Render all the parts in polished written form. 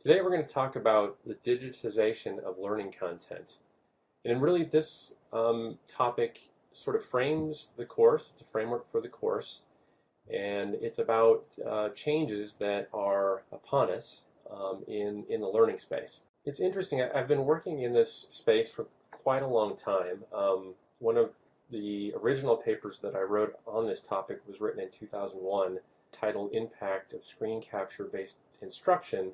Today we're going to talk about the digitization of learning content. And really this topic sort of frames the course. It's a framework for the course. And it's about changes that are upon us in the learning space. It's interesting. I've been working in this space for quite a long time. One of the original papers that I wrote on this topic was written in 2001, titled Impact of Screen Capture-Based Instruction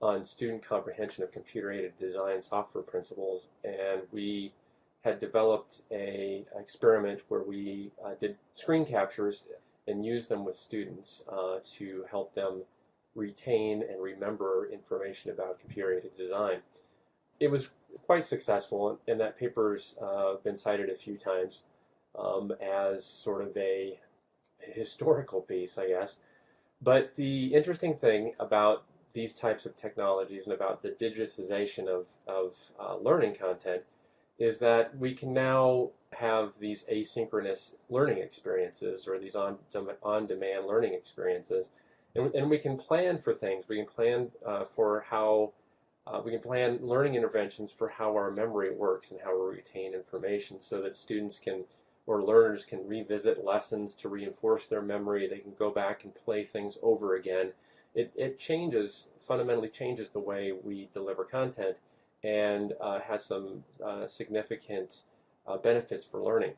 on Student Comprehension of Computer-Aided Design Software Principles, and we had developed an experiment where we did screen captures and used them with students to help them retain and remember information about computer-aided design. It was quite successful, and that paper's been cited a few times as sort of a historical piece, I guess. But the interesting thing about these types of technologies and about the digitization of learning content is that we can now have these asynchronous learning experiences or these on-demand learning experiences, and we can plan for things. We can plan for how we can plan learning interventions for how our memory works and how we retain information, so that students can or learners can revisit lessons to reinforce their memory. They can go back and play things over again. It fundamentally changes the way we deliver content, and has some significant benefits for learning.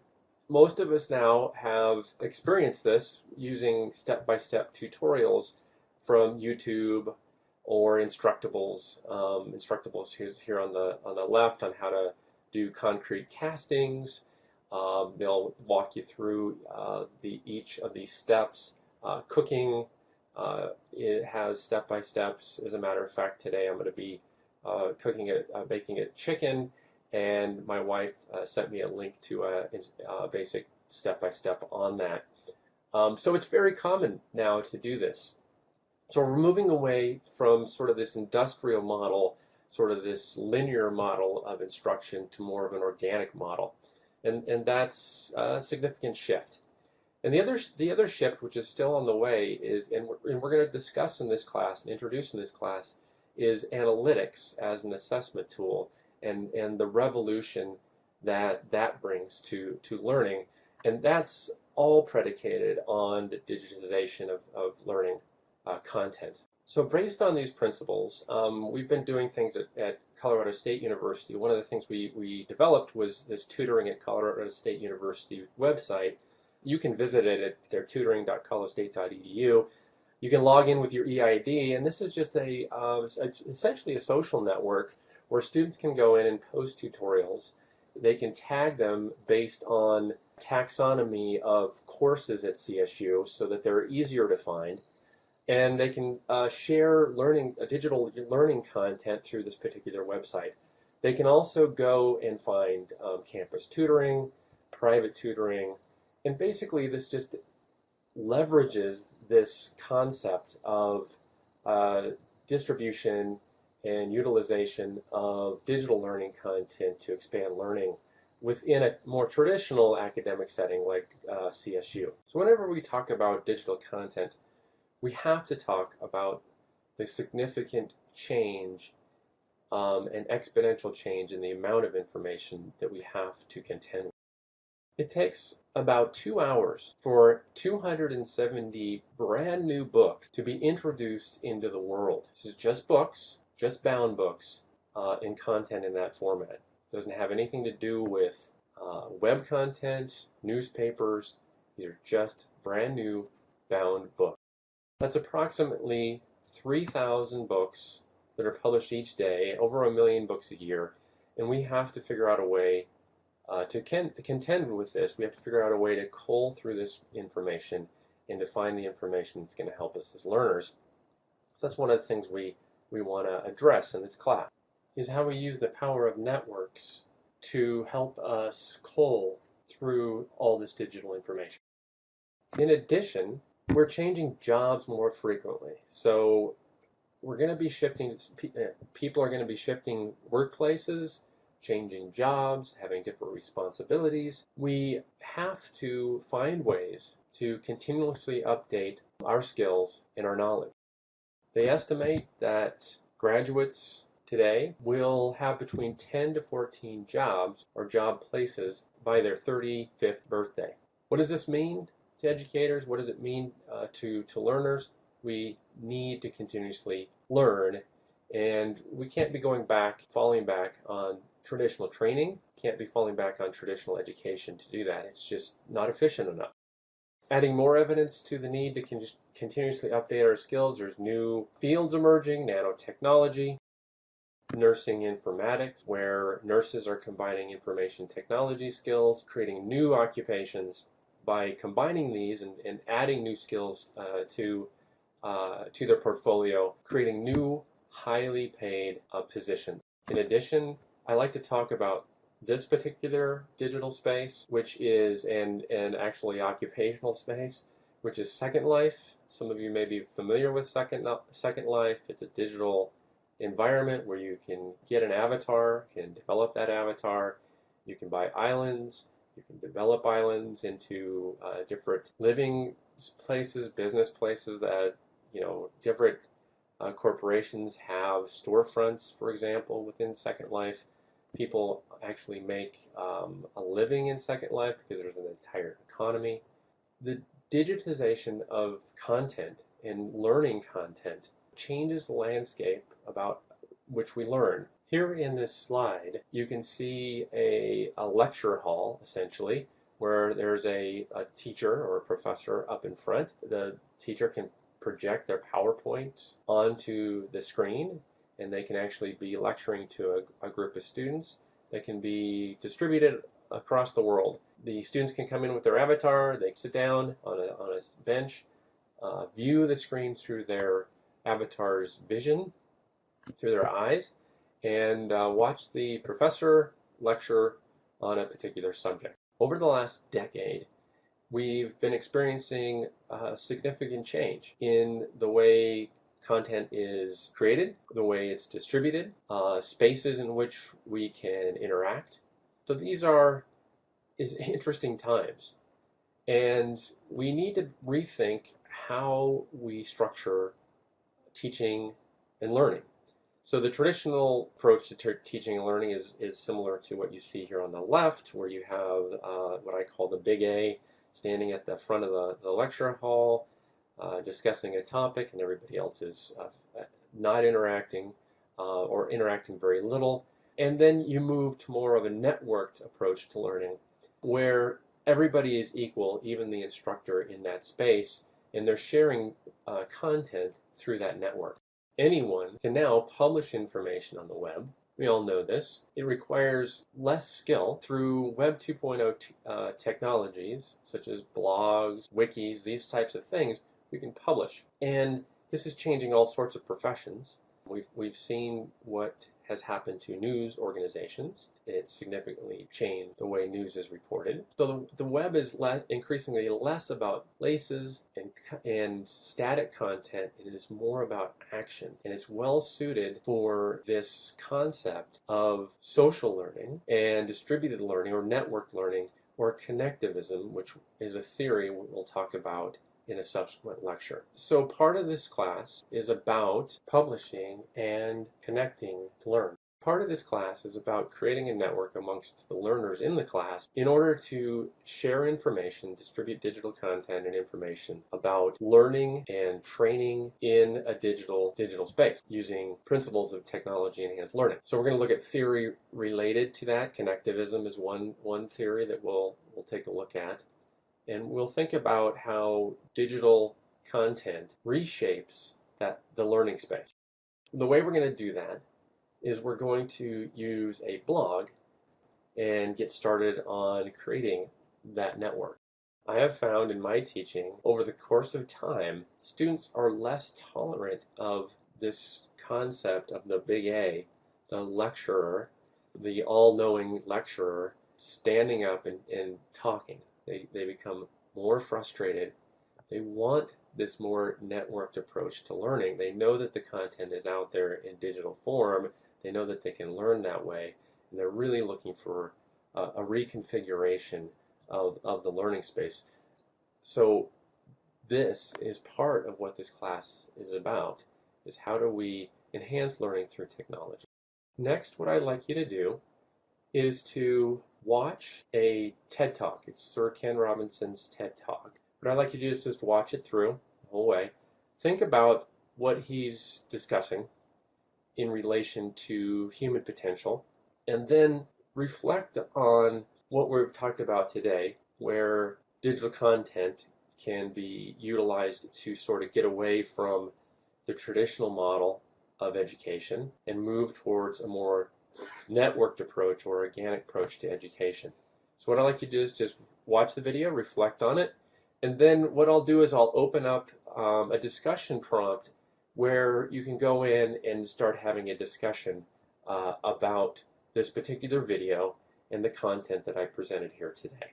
Most of us now have experienced this using step-by-step tutorials from YouTube or Instructables. Instructables here on the left on how to do concrete castings. They'll walk you through each of these steps. Cooking, it has step-by-steps. As a matter of fact, today I'm going to be baking a chicken, and my wife sent me a link to a basic step-by-step on that. So it's very common now to do this. So we're moving away from sort of this industrial model, sort of this linear model of instruction, to more of an organic model. And that's a significant shift. And the other shift, which is still on the way, is, and we're going to discuss in this class and introduce in this class, is analytics as an assessment tool, and the revolution that brings to learning. And that's all predicated on the digitization of learning content. So based on these principles, we've been doing things at Colorado State University. One of the things we developed was this tutoring at Colorado State University website. You can visit it at their tutoring.colorado.state.edu. You can log in with your EID, and this is just it's essentially a social network where students can go in and post tutorials. They can tag them based on taxonomy of courses at CSU so that they're easier to find. And they can share digital learning content through this particular website. They can also go and find campus tutoring, private tutoring, and basically this just leverages this concept of distribution and utilization of digital learning content to expand learning within a more traditional academic setting like CSU. So whenever we talk about digital content, we have to talk about the significant change and exponential change in the amount of information that we have to contend with. It takes about 2 hours for 270 brand new books to be introduced into the world. This is just books, just bound books, and content in that format. It doesn't have anything to do with web content, newspapers. These are just brand new bound books. That's approximately 3,000 books that are published each day, over 1 million books a year, and we have to figure out a way to contend with this. We have to figure out a way to cull through this information and to find the information that's going to help us as learners. So that's one of the things we want to address in this class, is how we use the power of networks to help us cull through all this digital information. In addition, we're changing jobs more frequently. So we're going to be shifting, people are going to be shifting workplaces, changing jobs, having different responsibilities. We have to find ways to continuously update our skills and our knowledge. They estimate that Graduates today will have between 10 to 14 jobs or job places by their 35th birthday. What does this mean to educators? What does it mean to learners? We need to continuously learn, and we can't be falling back on traditional training, can't be falling back on traditional education to do that. It's just not efficient enough. Adding more evidence to the need to continuously update our skills, there's new fields emerging, nanotechnology, nursing informatics, where nurses are combining information technology skills, creating new occupations by combining these and adding new skills to their portfolio, creating new highly paid positions. In addition, I like to talk about this particular digital space, which is and actually occupational space, which is Second Life. Some of you may be familiar with Second Life. It's a digital environment where you can get an avatar, can develop that avatar. You can buy islands. You can develop islands into different living places, business places that different corporations have storefronts, for example, within Second Life. People actually make a living in Second Life because there's an entire economy. The digitization of content and learning content changes the landscape about which we learn. Here in this slide, you can see a lecture hall, essentially, where there's a teacher or a professor up in front. The teacher can project their PowerPoint onto the screen, and they can actually be lecturing to a group of students that can be distributed across the world. The students can come in with their avatar, they sit down on a bench, view the screen through their avatar's vision, through their eyes, and watch the professor lecture on a particular subject. Over the last decade, we've been experiencing a significant change in the way content is created, the way it's distributed, spaces in which we can interact. So these are interesting times, and we need to rethink how we structure teaching and learning. So the traditional approach to teaching and learning is similar to what you see here on the left, where you have what I call the big A standing at the front of the lecture hall, discussing a topic, and everybody else is not interacting or interacting very little. And then you move to more of a networked approach to learning, where everybody is equal, even the instructor in that space, and they're sharing content through that network. Anyone can now publish information on the web. We all know this. It requires less skill through Web 2.0 technologies, such as blogs, wikis, these types of things. We can publish. And this is changing all sorts of professions. We've seen what has happened to news organizations. It's significantly changed the way news is reported. So the web is increasingly less about places and static content. It is more about action. And it's well suited for this concept of social learning and distributed learning or networked learning or connectivism, which is a theory we'll talk about in a subsequent lecture. So part of this class is about publishing and connecting to learn. Part of this class is about creating a network amongst the learners in the class in order to share information, distribute digital content and information about learning and training in a digital space using principles of technology-enhanced learning. So we're going to look at theory related to that. Connectivism is one theory that we'll take a look at. And we'll think about how digital content reshapes the learning space. The way we're going to do that is we're going to use a blog and get started on creating that network. I have found in my teaching over the course of time, students are less tolerant of this concept of the big A, the lecturer, the all-knowing lecturer, standing up and talking. They become more frustrated. They want this more networked approach to learning. They know that the content is out there in digital form. They know that they can learn that way, and they're really looking for a reconfiguration of the learning space. So this is part of what this class is about, is how do we enhance learning through technology. Next, what I'd like you to do is to watch a TED Talk. It's Sir Ken Robinson's TED Talk. What I'd like you to do is just watch it through the whole way. Think about what he's discussing in relation to human potential, and then reflect on what we've talked about today, where digital content can be utilized to sort of get away from the traditional model of education and move towards a more networked approach or organic approach to education. So what I'd like you to do is just watch the video, reflect on it, and then what I'll do is I'll open up a discussion prompt where you can go in and start having a discussion about this particular video and the content that I presented here today.